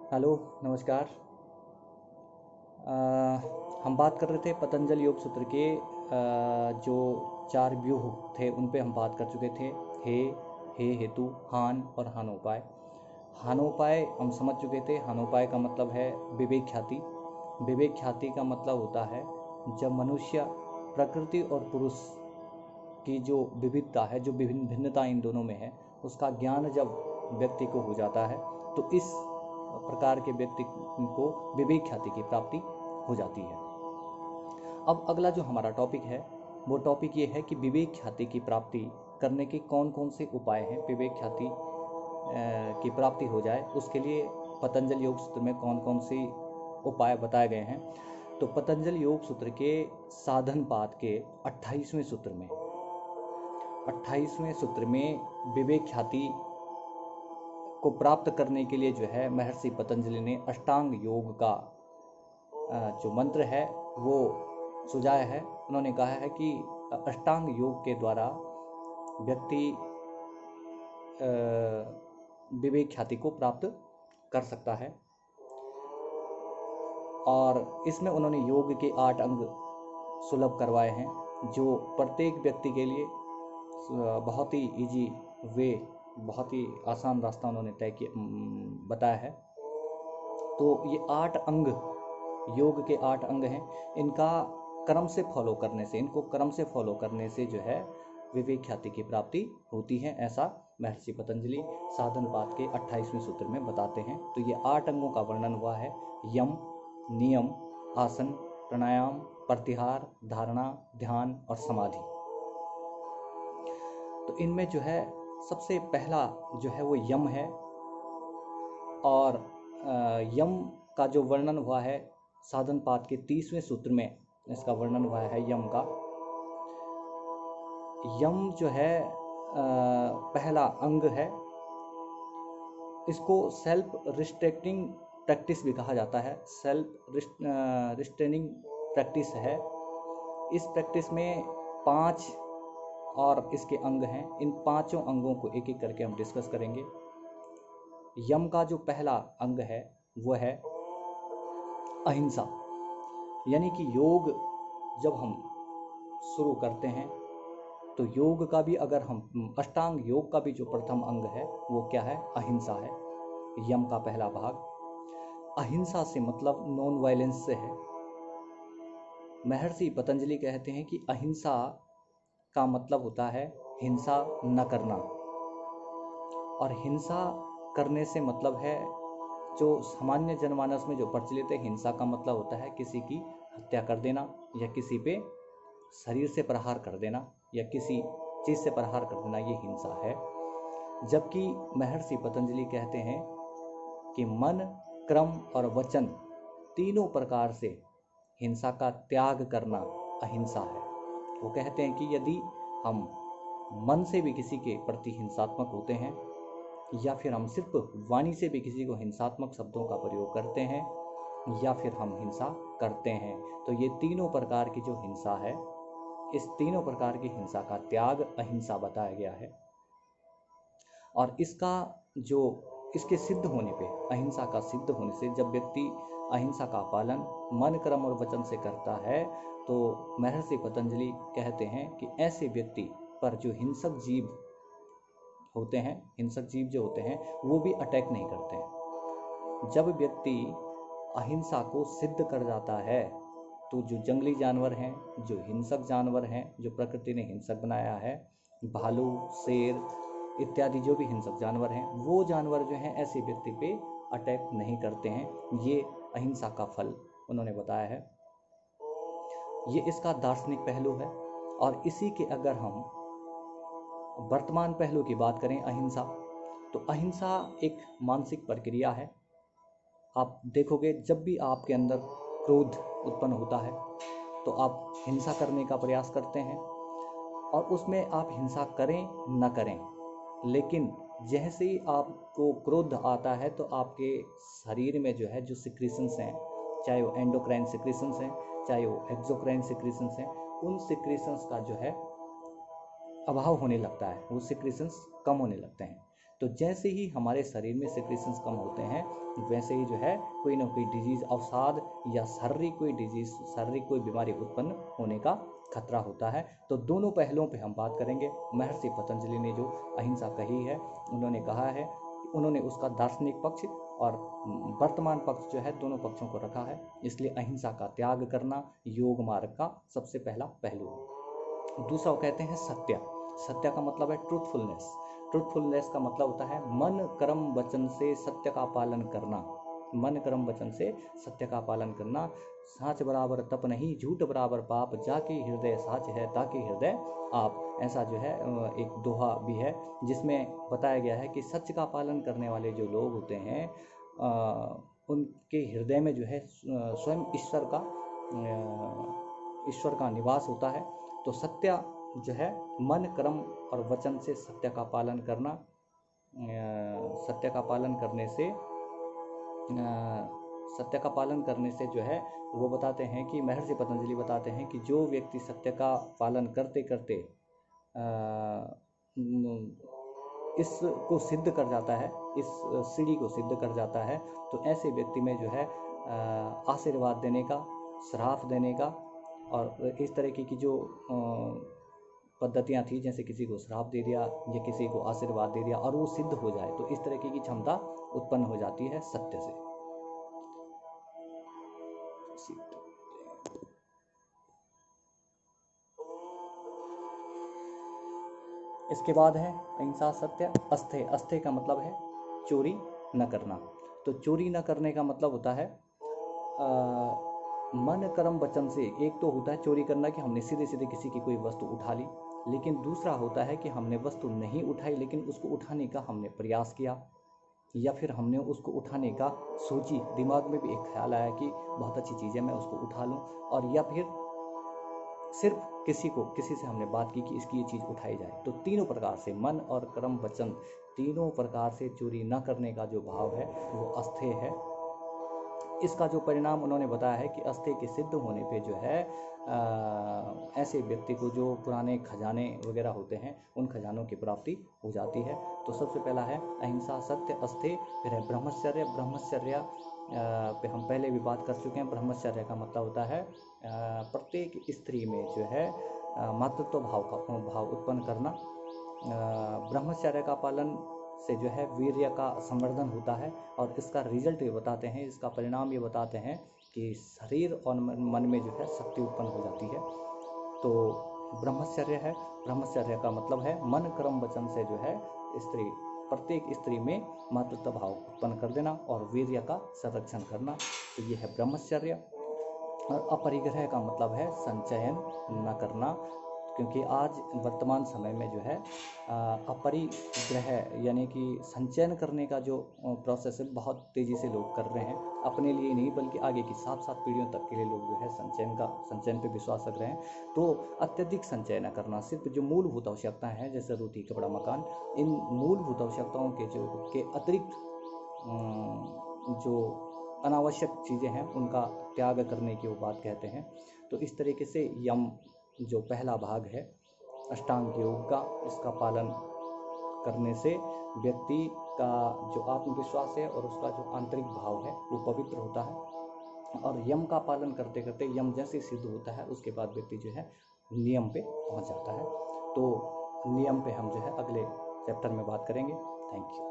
Hello, नमस्कार। अ, हम बात कर रहे थे पतंजलि योग सूत्र के जो 4 व्यूह थे उन पे हम बात कर चुके थे। हे, हे हेतु, हान और हानोपाय। हानोपाय हम समझ चुके थे। हानोपाय का मतलब है विवेक ख्याति। विवेक ख्याति का मतलब होता है जब मनुष्य प्रकृति और पुरुष की जो विविधता है, जो विभिन्न भिन्नता इन दोनों में है, उसका ज्ञान जब व्यक्ति को हो जाता है तो इस प्रकार के व्यक्ति को विवेक ख्याति की प्राप्ति हो जाती है। अब अगला जो हमारा टॉपिक है वो टॉपिक ये है कि विवेक ख्याति की प्राप्ति करने के कौन कौन से उपाय हैं। विवेक ख्याति की प्राप्ति हो जाए उसके लिए पतंजलि योग सूत्र में कौन कौन से उपाय बताए गए हैं। तो पतंजलि योग सूत्र के साधन पाद के 28वें सूत्र में विवेक ख्याति को प्राप्त करने के लिए जो है महर्षि पतंजलि ने अष्टांग योग का जो मंत्र है वो सुझाया है। उन्होंने कहा है कि अष्टांग योग के द्वारा व्यक्ति विवेक ख्याति को प्राप्त कर सकता है। और इसमें उन्होंने योग के 8 अंग सुलभ करवाए हैं जो प्रत्येक व्यक्ति के लिए बहुत ही इजी वे, बहुत ही आसान रास्ता उन्होंने तय किया, बताया है। तो ये 8 अंग, योग के 8 अंग हैं। इनको क्रम से फॉलो करने से जो है विवेक ख्याति की प्राप्ति होती है, ऐसा महर्षि पतंजलि साधन पाद के 28वें सूत्र में बताते हैं। तो ये 8 अंगों का वर्णन हुआ है: यम, नियम, आसन, प्राणायाम, प्रत्याहार, धारणा, ध्यान और समाधि। तो इनमें जो है सबसे पहला जो है वो यम है। और यम का जो वर्णन हुआ है साधन पाद के 30वें सूत्र में, इसका वर्णन हुआ है यम का। यम जो है पहला अंग है। इसको सेल्फ रिस्ट्रेक्टिंग प्रैक्टिस भी कहा जाता है। सेल्फ रिस्ट्रेनिंग प्रैक्टिस है। इस प्रैक्टिस में 5 और इसके अंग हैं। इन 5 अंगों को एक एक करके हम डिस्कस करेंगे। यम का जो पहला अंग है वो है अहिंसा। यानी कि योग जब हम शुरू करते हैं तो योग का भी, अगर हम अष्टांग योग का भी जो प्रथम अंग है वो क्या है? अहिंसा है। यम का पहला भाग। अहिंसा से मतलब नॉन वायलेंस से है। महर्षि पतंजलि कहते हैं कि अहिंसा का मतलब होता है हिंसा न करना। और हिंसा करने से मतलब है, जो सामान्य जनमानस में जो प्रचलित है, हिंसा का मतलब होता है किसी की हत्या कर देना, या किसी पे शरीर से प्रहार कर देना, या किसी चीज़ से प्रहार कर देना, ये हिंसा है। जबकि महर्षि पतंजलि कहते हैं कि मन, क्रम और वचन तीनों प्रकार से हिंसा का त्याग करना अहिंसा है। वो कहते हैं कि यदि हम मन से भी किसी के प्रति हिंसात्मक होते हैं, या फिर हम सिर्फ वाणी से भी किसी को हिंसात्मक शब्दों का प्रयोग करते हैं, या फिर हम हिंसा करते हैं, तो ये तीनों प्रकार की जो हिंसा है, इस तीनों प्रकार की हिंसा का त्याग अहिंसा बताया गया है। और इसके सिद्ध होने पे, अहिंसा का सिद्ध होने से, जब व्यक्ति अहिंसा का पालन मन, क्रम और वचन से करता है, तो महर्षि पतंजलि कहते हैं कि ऐसे व्यक्ति पर जो हिंसक जीव जो होते हैं वो भी अटैक नहीं करते हैं। जब व्यक्ति अहिंसा को सिद्ध कर जाता है तो जो जंगली जानवर हैं, जो हिंसक जानवर हैं, जो प्रकृति ने हिंसक बनाया है, भालू, शेर इत्यादि जो भी हिंसक जानवर हैं, वो जानवर जो हैं ऐसे व्यक्ति पे अटैक नहीं करते हैं। ये अहिंसा का फल उन्होंने बताया है। ये इसका दार्शनिक पहलू है। और इसी के अगर हम वर्तमान पहलू की बात करें, अहिंसा, तो अहिंसा एक मानसिक प्रक्रिया है। आप देखोगे जब भी आपके अंदर क्रोध उत्पन्न होता है तो आप हिंसा करने का प्रयास करते हैं, और उसमें आप हिंसा करें न करें, लेकिन जैसे ही आपको क्रोध आता है तो आपके शरीर में जो है जो सिक्रीशंस हैं, चाहे वो एंडोक्राइन सिक्रीशंस हैं, चाहे वो एक्सोक्राइन सिक्रीशंस हैं, उन सिक्रीशंस का जो है अभाव होने लगता है, वो सिक्रीशंस कम होने लगते हैं। तो जैसे ही हमारे शरीर में सिक्रेशंस कम होते हैं वैसे ही जो है कोई ना कोई डिजीज, अवसाद या शारीरिक कोई डिजीज, शारीरिक कोई बीमारी उत्पन्न होने का खतरा होता है। तो दोनों पहलुओं पे हम बात करेंगे। महर्षि पतंजलि ने जो अहिंसा कही है, उन्होंने कहा है, उन्होंने उसका दार्शनिक पक्ष और वर्तमान पक्ष जो है दोनों पक्षों को रखा है। इसलिए अहिंसा का त्याग करना योग मार्ग का सबसे पहला पहलू है। दूसरा वो कहते हैं सत्य। सत्य का मतलब है ट्रूथफुलनेस। ट्रूथफुलनेस का मतलब होता है मन कर्म वचन से सत्य का पालन करना। मन कर्म वचन से सत्य का पालन करना। साच बराबर तप नहीं, झूठ बराबर पाप, जाके हृदय साच है ताकि हृदय आप। ऐसा जो है एक दोहा भी है जिसमें बताया गया है कि सच का पालन करने वाले जो लोग होते हैं उनके हृदय में जो है स्वयं ईश्वर का निवास होता है। तो सत्य जो है मन कर्म और वचन से सत्य का पालन करना। सत्य का पालन करने से जो है वो बताते हैं कि महर्षि पतंजलि बताते हैं कि जो व्यक्ति सत्य का पालन करते करते इसको सिद्ध कर जाता है, इस सीढ़ी को सिद्ध कर जाता है, तो ऐसे व्यक्ति में जो है आशीर्वाद देने का, श्राप देने का और इस तरीके की जो पद्धतियाँ थी, जैसे किसी को श्राप दे दिया या किसी को आशीर्वाद दे दिया और वो सिद्ध हो जाए, तो इस तरीके की क्षमता उत्पन्न हो जाती है सत्य से। इसके बाद है अहिंसा सत्य अस्तेय। अस्तेय का मतलब है चोरी न करना। तो चोरी न करने का मतलब होता है मन कर्म वचन से। एक तो होता है चोरी करना कि हमने सीधे सीधे किसी की कोई वस्तु उठा ली, लेकिन दूसरा होता है कि हमने वस्तु नहीं उठाई लेकिन उसको उठाने का हमने प्रयास किया, या फिर हमने उसको उठाने का सोची, दिमाग में भी एक ख्याल आया कि बहुत अच्छी चीज़ है मैं उसको उठा लूँ, और या फिर सिर्फ किसी से हमने बात की कि इसकी ये चीज़ उठाई जाए। तो तीनों प्रकार से मन और कर्म वचन, तीनों प्रकार से चोरी न करने का जो भाव है वो अस्तेय है। इसका जो परिणाम उन्होंने बताया है कि अस्तेय के सिद्ध होने पे जो है ऐसे व्यक्ति को जो पुराने खजाने वगैरह होते हैं उन खजानों की प्राप्ति हो जाती है। तो सबसे पहला है अहिंसा सत्य अस्तेय। फिर है ब्रह्मचर्य। ब्रह्मचर्य पे हम पहले भी बात कर चुके हैं। ब्रह्मचर्य का मतलब होता है प्रत्येक स्त्री में जो है मातृत्व भाव उत्पन्न करना। ब्रह्मचर्य का पालन से जो है वीर्य का संवर्धन होता है, और इसका रिजल्ट ये बताते हैं, इसका परिणाम ये बताते हैं कि शरीर और मन में जो है शक्ति उत्पन्न हो जाती है। तो ब्रह्मचर्य है। ब्रह्मचर्य का मतलब है मन कर्म वचन से जो है प्रत्येक स्त्री में मातृत्व भाव उत्पन्न कर देना और वीर्य का संरक्षण करना। तो ये है ब्रह्मचर्य। और अपरिग्रह का मतलब है संचयन न करना, क्योंकि आज वर्तमान समय में जो है अपरिग्रह यानी कि संचयन करने का जो प्रोसेस है बहुत तेज़ी से लोग कर रहे हैं, अपने लिए नहीं बल्कि आगे की 7 पीढ़ियों तक के लिए लोग जो है संचयन पे विश्वास रख रहे हैं। तो अत्यधिक संचय न करना, सिर्फ जो मूलभूत आवश्यकताएं हैं जैसे रोटी कपड़ा मकान, इन मूलभूत आवश्यकताओं के अतिरिक्त जो अनावश्यक चीज़ें हैं उनका त्याग करने की वो बात कहते हैं। तो इस तरीके से यम जो पहला भाग है अष्टांग योग का, इसका पालन करने से व्यक्ति का जो आत्मविश्वास है और उसका जो आंतरिक भाव है वो पवित्र होता है। और यम का पालन करते करते यम जैसे सिद्ध होता है उसके बाद व्यक्ति जो है नियम पे पहुंच जाता है। तो नियम पे हम जो है अगले चैप्टर में बात करेंगे। Thank you.